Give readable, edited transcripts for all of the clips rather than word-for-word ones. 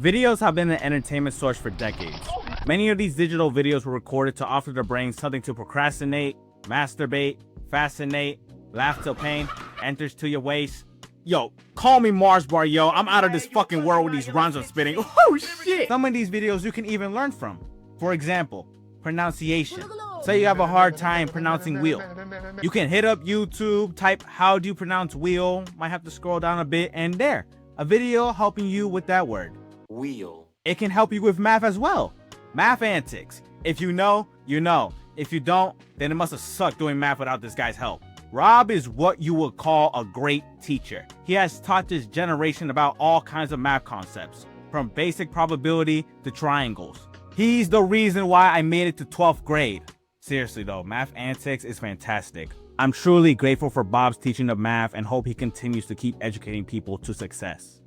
Videos have been an entertainment source for decades. Many of these digital videos were recorded to offer the brain something to procrastinate, masturbate, fascinate, laugh till pain enters to your waist. Yo, call me Mars Bar, yo. I'm out of this fucking world with these rhymes I'm spitting. Oh shit! Some of these videos you can even learn from. For example, pronunciation. Say you have a hard time pronouncing wheel. You can hit up YouTube, type how do you pronounce wheel, might have to scroll down a bit, and there, a video helping you with that word. Wheel. It can help you with math as well. Math antics. If you know, you know. If you don't, then it must have sucked doing math without this guy's help. Rob is what you would call a great teacher. He has taught this generation about all kinds of math concepts, from basic probability to triangles. He's the reason why I made it to 12th grade. Seriously though, math antics is fantastic. I'm truly grateful for Bob's teaching of math and hope he continues to keep educating people to success.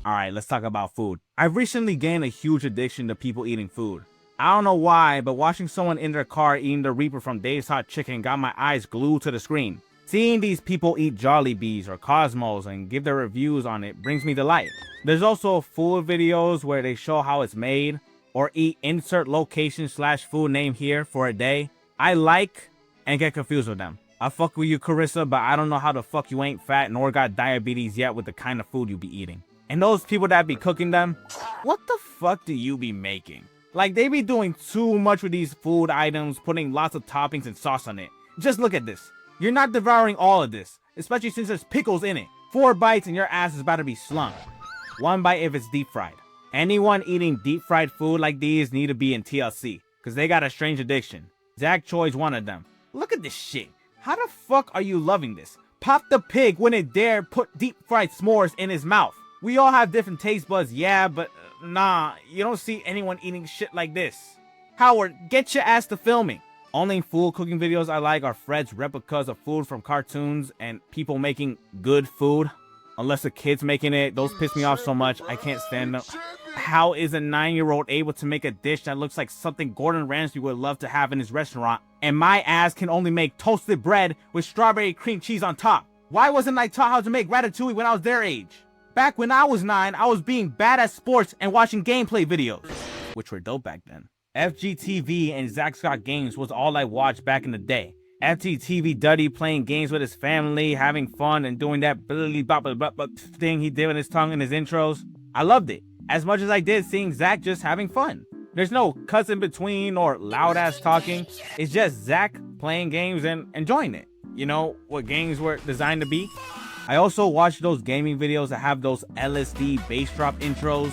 Alright, let's talk about food. I've recently gained a huge addiction to people eating food. I don't know why, but watching someone in their car eating the Reaper from Dave's Hot Chicken got my eyes glued to the screen. Seeing these people eat Jollibees or Cosmos and give their reviews on it brings me delight. There's also food videos where they show how it's made, or eat insert location / food name here for a day. I like and get confused with them. I fuck with you, Carissa, but I don't know how the fuck you ain't fat nor got diabetes yet with the kind of food you be eating. And those people that be cooking them, what the fuck do you be making? Like, they be doing too much with these food items, putting lots of toppings and sauce on it. Just look at this. You're not devouring all of this, especially since there's pickles in it. 4 bites and your ass is about to be slung. 1 bite if it's deep fried. Anyone eating deep fried food like these need to be in TLC, cause they got a strange addiction. Zach Choi's one of them. Look at this shit. How the fuck are you loving this? Pop the pig when it dare put deep fried s'mores in his mouth. We all have different taste buds, yeah, but nah, you don't see anyone eating shit like this. Howard, get your ass to filming. Only food cooking videos I like are Fred's replicas of food from cartoons and people making good food. Unless the kid's making it, those piss me off so much, I can't stand them. How is a 9-year-old able to make a dish that looks like something Gordon Ramsay would love to have in his restaurant, and my ass can only make toasted bread with strawberry cream cheese on top? Why wasn't I taught how to make ratatouille when I was their age? Back when I was 9, I was being bad at sports and watching gameplay videos, which were dope back then. FGTV and Zach Scott Games was all I watched back in the day. FGTV Duddy playing games with his family, having fun, and doing that thing he did with his tongue in his intros. I loved it, as much as I did seeing Zach just having fun. There's no cuts in between or loud ass talking. It's just Zach playing games and enjoying it. You know what games were designed to be? I also watch those gaming videos that have those LSD bass drop intros,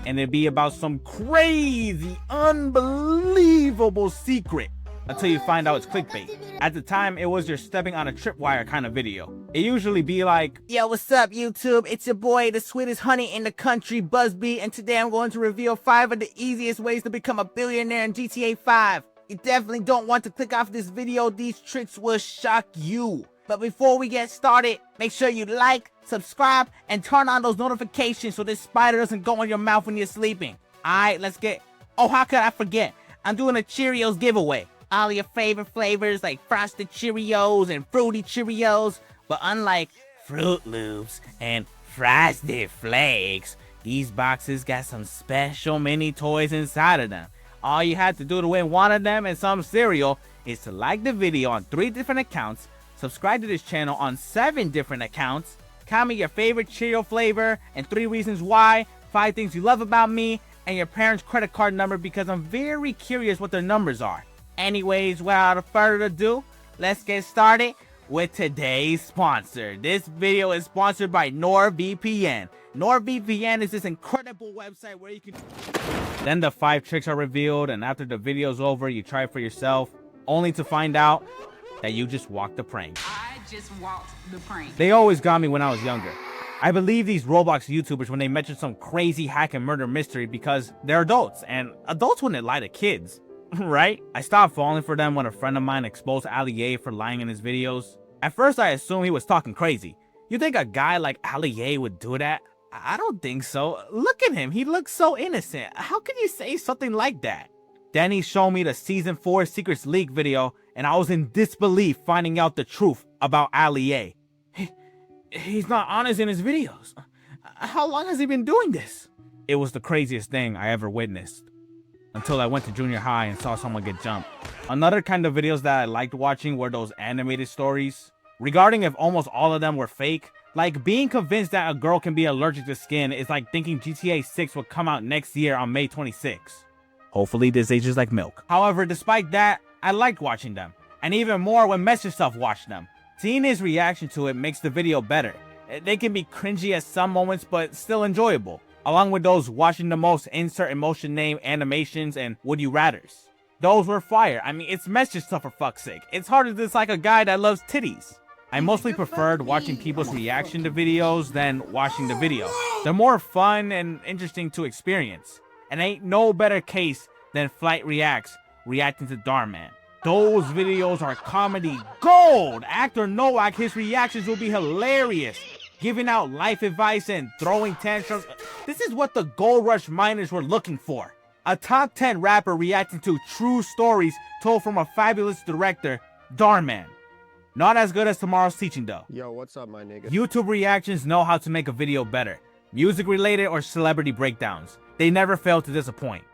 and it'd be about some crazy, unbelievable secret until you find out it's clickbait. At the time, it was your stepping on a tripwire kind of video. It usually be like, yo, what's up, YouTube? It's your boy, the sweetest honey in the country, Buzzbee, and today I'm going to reveal 5 of the easiest ways to become a billionaire in GTA 5. You definitely don't want to click off this video. These tricks will shock you. But before we get started, make sure you like, subscribe, and turn on those notifications so this spider doesn't go in your mouth when you're sleeping. Alright, let's get... Oh, how could I forget? I'm doing a Cheerios giveaway. All your favorite flavors like Frosted Cheerios and Fruity Cheerios. But unlike Fruit Loops and Frosted Flakes, these boxes got some special mini toys inside of them. All you have to do to win one of them and some cereal is to like the video on 3 different accounts, subscribe to this channel on 7 different accounts, comment your favorite Cheerio flavor and 3 reasons why, 5 things you love about me, and your parents' credit card number because I'm very curious what their numbers are. Anyways, without further ado, let's get started with today's sponsor. This video is sponsored by NordVPN. NordVPN is this incredible website where you can... Then the 5 tricks are revealed, and after the video's over, you try it for yourself, only to find out that you just walked the prank. I just walked the prank. They always got me when I was younger. I believe these Roblox YouTubers when they mention some crazy hack and murder mystery because they're adults, and adults wouldn't lie to kids, right? I stopped falling for them when a friend of mine exposed Ali A for lying in his videos. At first I assumed he was talking crazy. You think a guy like Ali A would do that? I don't think so. Look at him, he looks so innocent. How can you say something like that? Then he showed me the Season 4 Secrets Leak video, and I was in disbelief finding out the truth about Ali A. He's not honest in his videos. How long has he been doing this? it was the craziest thing I ever witnessed. Until I went to junior high and saw someone get jumped. Another kind of videos that I liked watching were those animated stories. Regarding if almost all of them were fake, like being convinced that a girl can be allergic to skin is like thinking GTA 6 would come out next year on May 26. Hopefully this ages like milk. However, despite that, I liked watching them. And even more when Mr. Stuff watched them. Seeing his reaction to it makes the video better. They can be cringy at some moments, but still enjoyable. Along with those watching the most insert emotion name animations and would you rathers. Those were fire. I mean, it's Mr. Stuff for fuck's sake. It's hard to dislike a guy that loves titties. I mostly preferred watching people's reaction to videos than watching the video. They're more fun and interesting to experience. And ain't no better case than Flight Reacts reacting to Darman. Those videos are comedy gold. Act or no act, his reactions will be hilarious. Giving out life advice and throwing tantrums. This is what the Gold Rush miners were looking for. A top 10 rapper reacting to true stories told from a fabulous director, Darman. Not as good as tomorrow's teaching though. Yo, what's up, my nigga? YouTube reactions know how to make a video better. Music related or celebrity breakdowns. They never fail to disappoint.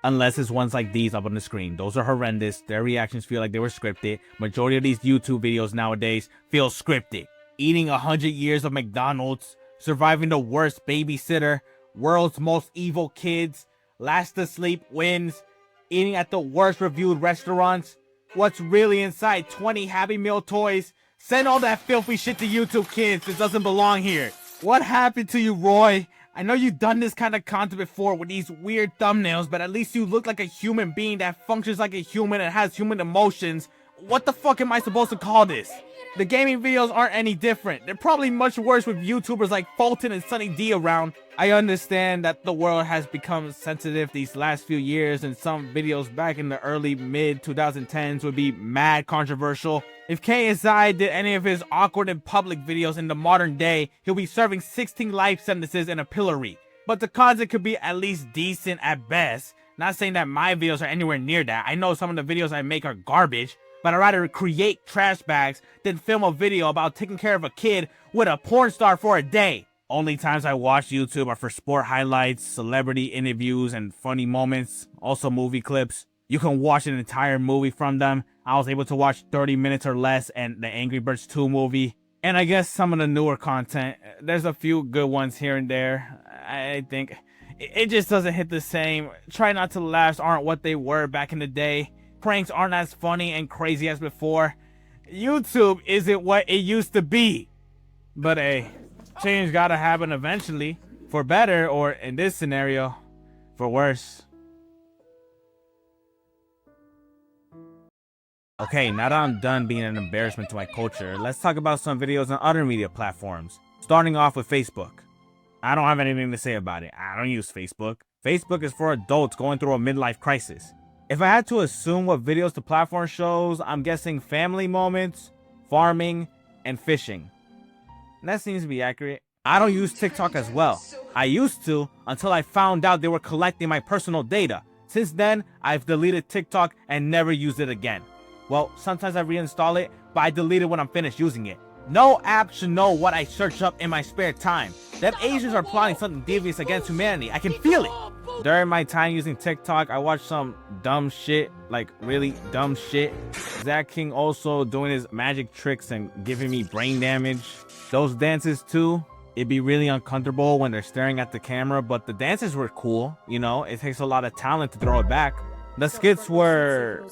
Unless it's ones like these up on the screen. Those are horrendous. Their reactions feel like they were scripted. Majority of these YouTube videos nowadays feel scripted. Eating 100 years of McDonald's. Surviving the worst babysitter. World's most evil kids. Last to sleep wins. Eating at the worst reviewed restaurants. What's really inside 20 Happy Meal toys? Send all that filthy shit to YouTube kids. It doesn't belong here. What happened to you, Roy? I know you've done this kind of content before with these weird thumbnails, but at least you look like a human being that functions like a human and has human emotions. What the fuck am I supposed to call this? The gaming videos aren't any different. They're probably much worse with YouTubers like Fulton and Sunny D around. I understand that the world has become sensitive these last few years and some videos back in the early mid 2010s would be mad controversial. If KSI did any of his awkward in public videos in the modern day, he'll be serving 16 life sentences in a pillory. But the content could be at least decent at best. Not saying that my videos are anywhere near that. I know some of the videos I make are garbage. But I'd rather create trash bags than film a video about taking care of a kid with a porn star for a day. Only times I watch YouTube are for sport highlights, celebrity interviews, and funny moments. Also movie clips. You can watch an entire movie from them. I was able to watch 30 minutes or less and the Angry Birds 2 movie. And I guess some of the newer content. There's a few good ones here and there. I think it just doesn't hit the same. Try Not to Laughs aren't what they were back in the day. Pranks aren't as funny and crazy as before. YouTube isn't what it used to be. But hey, change gotta happen eventually. For better, or in this scenario, for worse. Okay, now that I'm done being an embarrassment to my culture, let's talk about some videos on other media platforms. Starting off with Facebook. I don't have anything to say about it. I don't use Facebook. Facebook is for adults going through a midlife crisis. If I had to assume what videos the platform shows, I'm guessing family moments, farming, and fishing. And that seems to be accurate. I don't use TikTok as well. I used to until I found out they were collecting my personal data. Since then, I've deleted TikTok and never used it again. Well, sometimes I reinstall it, but I delete it when I'm finished using it. No app should know what I search up in my spare time. Them Asians are plotting something devious against humanity. I can feel it. During my time using TikTok, I watched some dumb shit, like really dumb shit. Zach King also doing his magic tricks and giving me brain damage. Those dances too, it'd be really uncomfortable when they're staring at the camera, but the dances were cool, you know, it takes a lot of talent to throw it back. The skits were,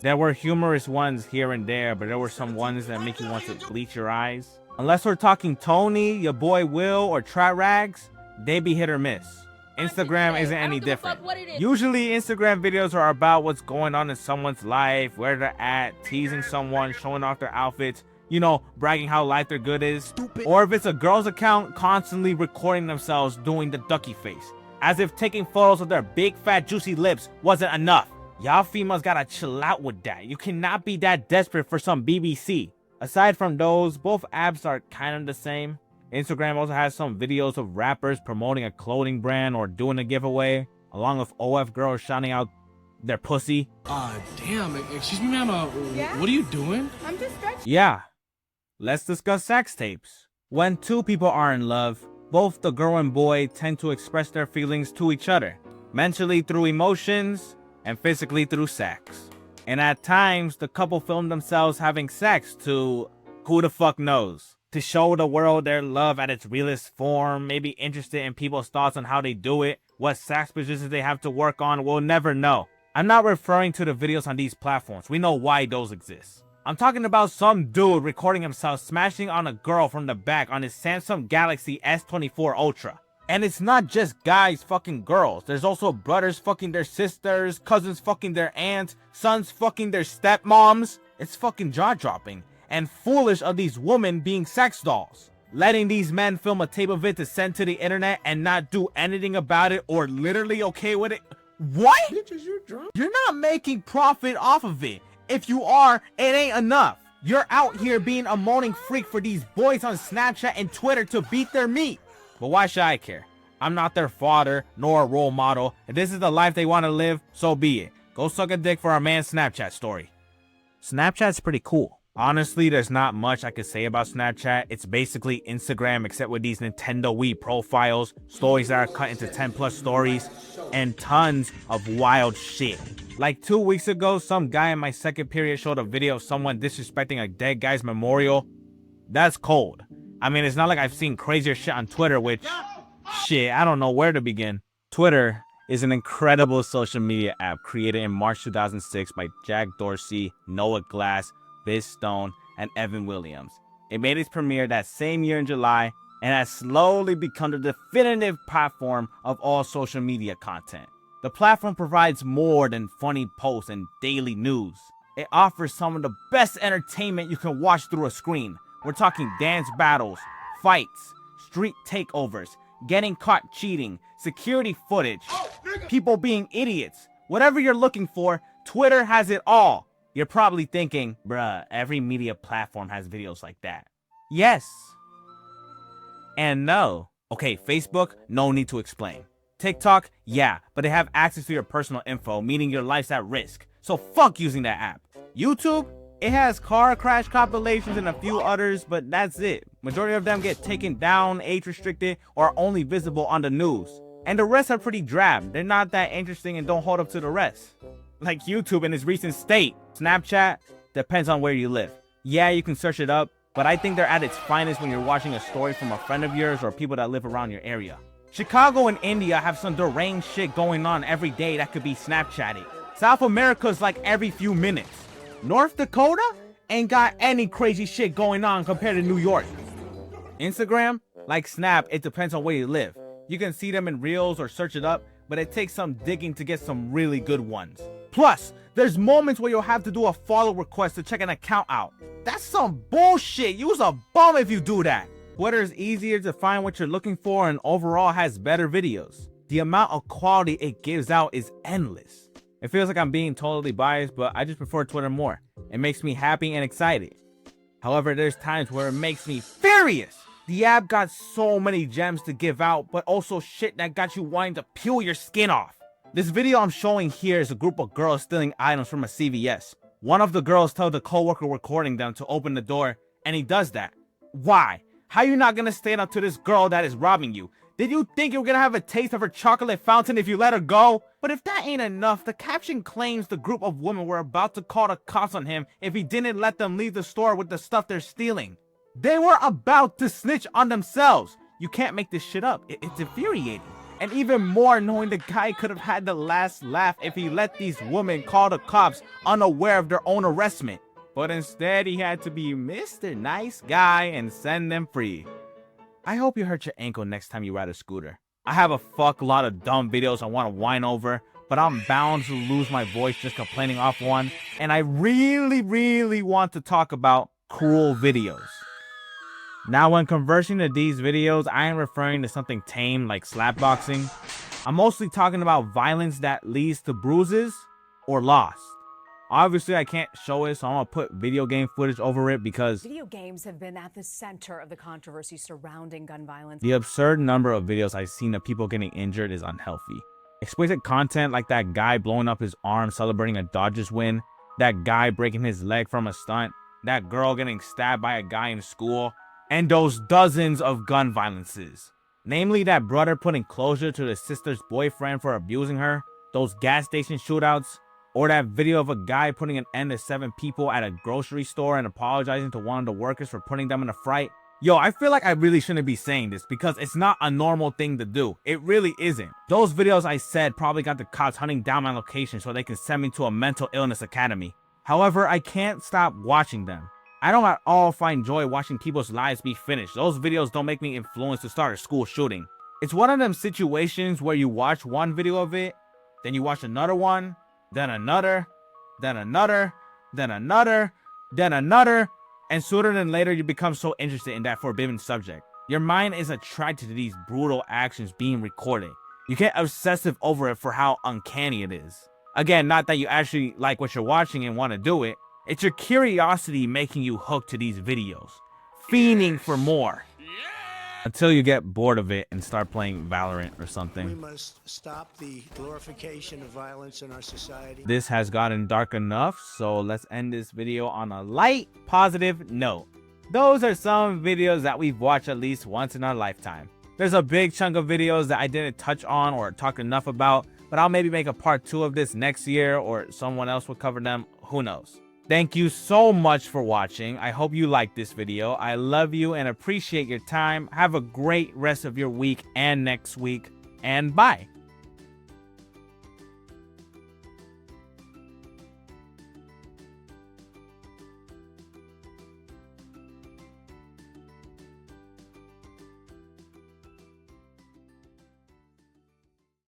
there were humorous ones here and there, but there were some ones that make you want to bleach your eyes. Unless we're talking Tony, your boy Will, or Trap Rags, they be hit or miss. Instagram isn't any different. Usually Instagram videos are about what's going on in someone's life, where they're at, teasing someone, showing off their outfits, you know, bragging how life their good is. Or if it's a girl's account, constantly recording themselves doing the ducky face. As if taking photos of their big fat juicy lips wasn't enough. Y'all females gotta chill out with that. You cannot be that desperate for some BBC. Aside from those, both apps are kind of the same. Instagram also has some videos of rappers promoting a clothing brand or doing a giveaway, along with OF girls shouting out their pussy. Damn, excuse me, ma'am, what are you doing? I'm just stretching. Yeah, let's discuss sex tapes. When two people are in love, Both the girl and boy tend to express their feelings to each other, mentally through emotions and physically through sex. And at times, the couple film themselves having sex to who the fuck knows. To show the world their love at its realest form, maybe interested in people's thoughts on how they do it, what sex positions they have to work on, we'll never know. I'm not referring to the videos on these platforms, we know why those exist. I'm talking about some dude recording himself smashing on a girl from the back on his Samsung Galaxy S24 Ultra. And it's not just guys fucking girls, there's also brothers fucking their sisters, cousins fucking their aunts, sons fucking their stepmoms. It's fucking jaw-dropping. And foolish of these women being sex dolls. Letting these men film a tape of it to send to the internet and not do anything about it or literally okay with it. What? Bitches, you're drunk. You're not making profit off of it. If you are, it ain't enough. You're out here being a moaning freak for these boys on Snapchat and Twitter to beat their meat. But why should I care? I'm not their father nor a role model. If this is the life they want to live, so be it. Go suck a dick for our man's Snapchat story. Snapchat's pretty cool. Honestly, there's not much I could say about Snapchat. It's basically Instagram except with these Nintendo Wii profiles, stories that are cut into 10 plus stories, and tons of wild shit. Like 2 weeks ago, some guy in my second period showed a video of someone disrespecting a dead guy's memorial. That's cold. I mean, it's not like I've seen crazier shit on Twitter, which, shit, I don't know where to begin. Twitter is an incredible social media app created in March 2006 by Jack Dorsey, Noah Glass, Biz Stone, and Evan Williams. It made its premiere that same year in July and has slowly become the definitive platform of all social media content. The platform provides more than funny posts and daily news. It offers some of the best entertainment you can watch through a screen. We're talking dance battles, fights, street takeovers, getting caught cheating, security footage, people being idiots. Whatever you're looking for, Twitter has it all. You're probably thinking, bruh, every media platform has videos like that. Yes. And no. Okay, Facebook, no need to explain. TikTok, yeah, but they have access to your personal info, meaning your life's at risk. So fuck using that app. YouTube, it has car crash compilations and a few others, but that's it. Majority of them get taken down, age restricted, or are only visible on the news. And the rest are pretty drab. They're not that interesting and don't hold up to the rest. Like YouTube in its recent state. Snapchat depends on where you live. Yeah, you can search it up, but I think they're at its finest when you're watching a story from a friend of yours or people that live around your area. Chicago and India have some deranged shit going on every day that could be Snapchatted. South America's like every few minutes. North Dakota ain't got any crazy shit going on compared to New York. Instagram, like Snap, it depends on where you live. You can see them in Reels or search it up, but it takes some digging to get some really good ones. Plus, there's moments where you'll have to do a follow request to check an account out. That's some bullshit. You's a bum if you do that. Twitter is easier to find what you're looking for and overall has better videos. The amount of quality it gives out is endless. It feels like I'm being totally biased, but I just prefer Twitter more. It makes me happy and excited. However, there's times where it makes me furious. The app got so many gems to give out, but also shit that got you wanting to peel your skin off. This video I'm showing here is a group of girls stealing items from a CVS. One of the girls tells the coworker recording them to open the door, and he does that. Why? How you not gonna stand up to this girl that is robbing you? Did you think you were gonna have a taste of her chocolate fountain if you let her go? But if that ain't enough, the caption claims the group of women were about to call the cops on him if he didn't let them leave the store with the stuff they're stealing. They were about to snitch on themselves. You can't make this shit up. It's infuriating. And even more knowing the guy could have had the last laugh if he let these women call the cops unaware of their own arrestment. But instead he had to be Mr. Nice Guy and send them free. I hope you hurt your ankle next time you ride a scooter. I have a fuck lot of dumb videos I want to whine over, but I'm bound to lose my voice just complaining off one. And I really want to talk about cruel videos. Now, when conversing to these videos, I am referring to something tame like slapboxing. I'm mostly talking about violence that leads to bruises or loss. Obviously, I can't show it, so I'm gonna put video game footage over it because video games have been at the center of the controversy surrounding gun violence. The absurd number of videos I've seen of people getting injured is unhealthy. Explicit content like that guy blowing up his arm celebrating a Dodgers win, that guy breaking his leg from a stunt, that girl getting stabbed by a guy in school, and those dozens of gun violences. Namely, that brother putting closure to his sister's boyfriend for abusing her, those gas station shootouts, or that video of a guy putting an end to 7 people at a grocery store and apologizing to one of the workers for putting them in a fright. Yo, I feel like I really shouldn't be saying this because it's not a normal thing to do. It really isn't. Those videos I said probably got the cops hunting down my location so they can send me to a mental illness academy. However, I can't stop watching them. I don't at all find joy watching people's lives be finished. Those videos don't make me influenced to start a school shooting. It's one of them situations where you watch one video of it, then you watch another one, then another, then another, then another, then another, and sooner than later you become so interested in that forbidden subject. Your mind is attracted to these brutal actions being recorded. You get obsessive over it for how uncanny it is. Again, not that you actually like what you're watching and want to do it. It's your curiosity making you hooked to these videos, fiending for more. Until you get bored of it and start playing Valorant or something. We must stop the glorification of violence in our society. This has gotten dark enough, so let's end this video on a light, positive note. Those are some videos that we've watched at least once in our lifetime. There's a big chunk of videos that I didn't touch on or talk enough about, but I'll maybe make a part 2 of this next year or someone else will cover them, who knows. Thank you so much for watching. I hope you liked this video. I love you and appreciate your time. Have a great rest of your week and next week, and bye.